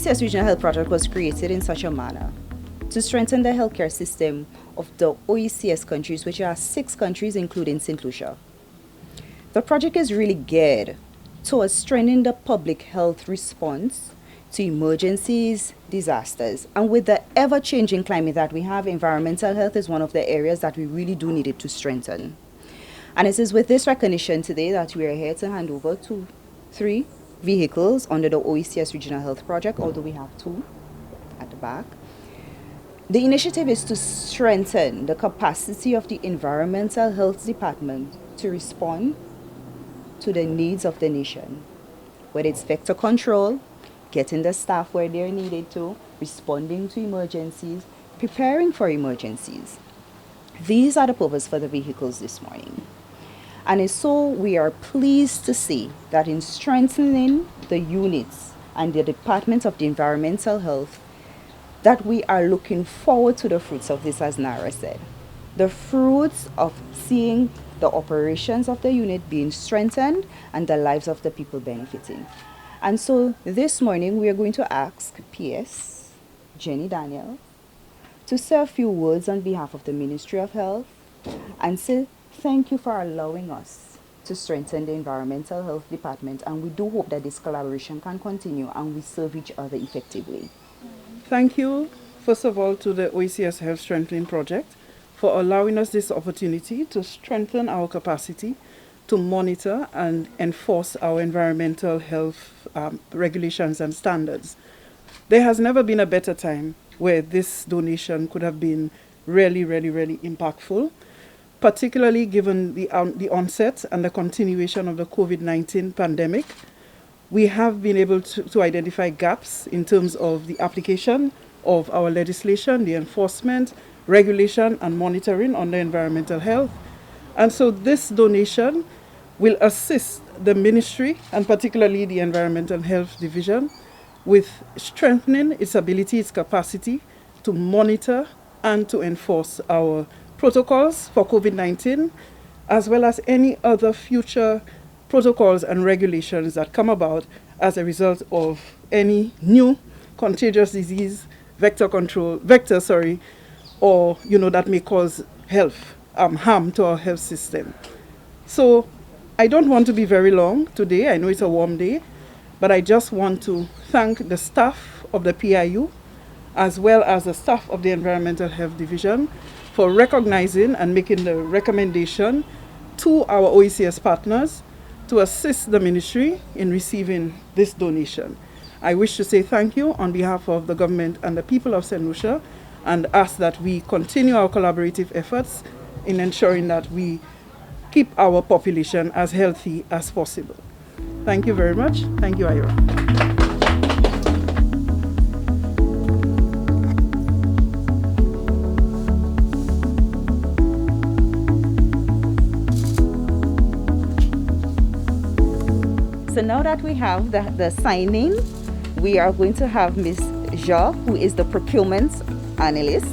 OECS Regional Health Project was created in such a manner to strengthen the healthcare system of the OECS countries, which are 6 countries, including St. Lucia. The project is really geared towards strengthening the public health response to emergencies, disasters. And with the ever-changing climate that we have, environmental health is one of the areas that we really do need it to strengthen. And it is with this recognition today that we are here to hand over 3 vehicles under the OECS Regional Health Project, although we have 2 at the back. The initiative is to strengthen the capacity of the Environmental Health Department to respond to the needs of the nation, whether it's vector control, getting the staff where they're needed to, responding to emergencies, preparing for emergencies. These are the purpose for the vehicles this morning. And so we are pleased to see that in strengthening the units and the Department of the Environmental Health, that we are looking forward to the fruits of this, as Nara said. The fruits of seeing the operations of the unit being strengthened and the lives of the people benefiting. And so this morning we are going to ask PS, Jenny Daniel, to say a few words on behalf of the Ministry of Health and say thank you for allowing us to strengthen the Environmental Health Department, and we do hope that this collaboration can continue and we serve each other effectively. Thank you, first of all, to the OECS Health Strengthening Project for allowing us this opportunity to strengthen our capacity to monitor and enforce our environmental health regulations and standards. There has never been a better time where this donation could have been really impactful, particularly given the onset and the continuation of the COVID-19 pandemic. We have been able to identify gaps in terms of the application of our legislation, the enforcement, regulation, and monitoring on the environmental health. And so this donation will assist the ministry, and particularly the Environmental Health Division, with strengthening its ability, its capacity to monitor and to enforce our protocols for COVID-19, as well as any other future protocols and regulations that come about as a result of any new contagious disease, or that may cause health harm to our health system. So I don't want to be very long today. I know it's a warm day, but I just want to thank the staff of the PIU as well as the staff of the Environmental Health Division for recognizing and making the recommendation to our OECS partners to assist the ministry in receiving this donation. I wish to say thank you on behalf of the government and the people of St. Lucia, and ask that we continue our collaborative efforts in ensuring that we keep our population as healthy as possible. Thank you very much. Thank you, Ira. So now that we have the signing, we are going to have Ms. Ja, who is the procurement analyst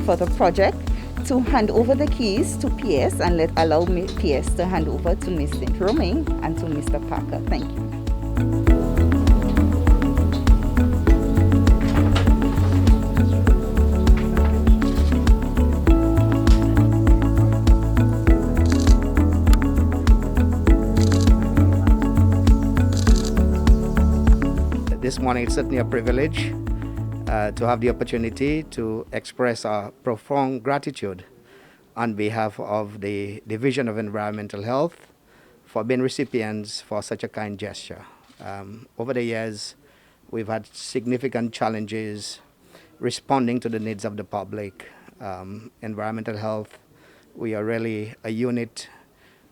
for the project, to hand over the keys to PS and allow PS to hand over to Ms. St. Romain and to Mr. Parker. Thank you. This morning it's certainly a privilege to have the opportunity to express our profound gratitude on behalf of the Division of Environmental Health for being recipients for such a kind gesture. Over the years, we've had significant challenges responding to the needs of the public. Environmental health, we are really a unit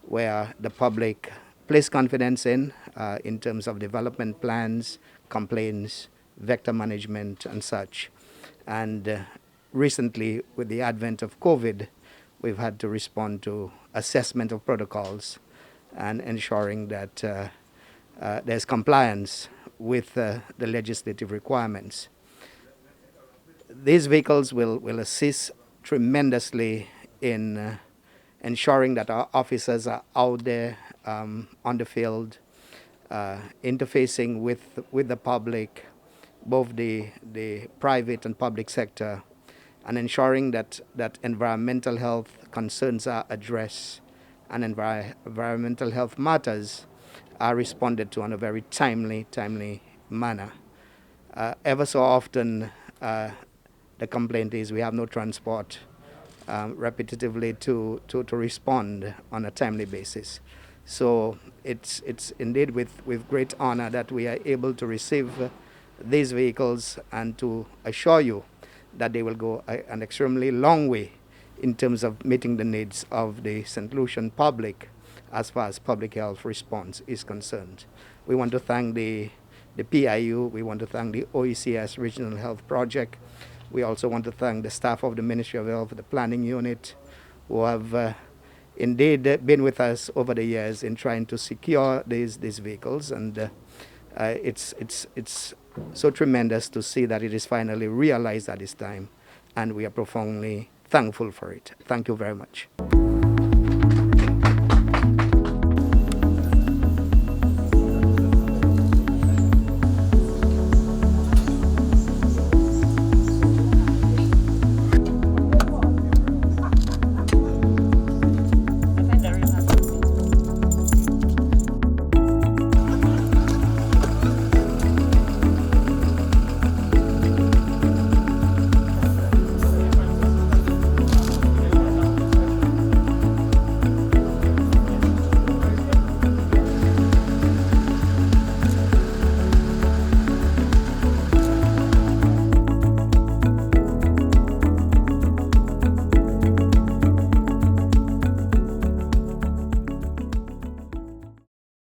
where the public place confidence in terms of development plans, complaints, vector management, and such. And recently, with the advent of COVID, we've had to respond to assessment of protocols and ensuring that there's compliance with the legislative requirements. These vehicles will assist tremendously in ensuring that our officers are out there on the field, interfacing with the public, both the private and public sector, and ensuring that environmental health concerns are addressed and environmental health matters are responded to in a very timely manner. Ever so often, the complaint is we have no transport repetitively to respond on a timely basis. So it's indeed with great honor that we are able to receive these vehicles and to assure you that they will go an extremely long way in terms of meeting the needs of the St. Lucian public as far as public health response is concerned. We want to thank the PIU, we want to thank the OECS Regional Health Project. We also want to thank the staff of the Ministry of Health, the planning unit, who have indeed been with us over the years in trying to secure these vehicles. And it's so tremendous to see that it is finally realized at this time, and we are profoundly thankful for it. Thank you very much.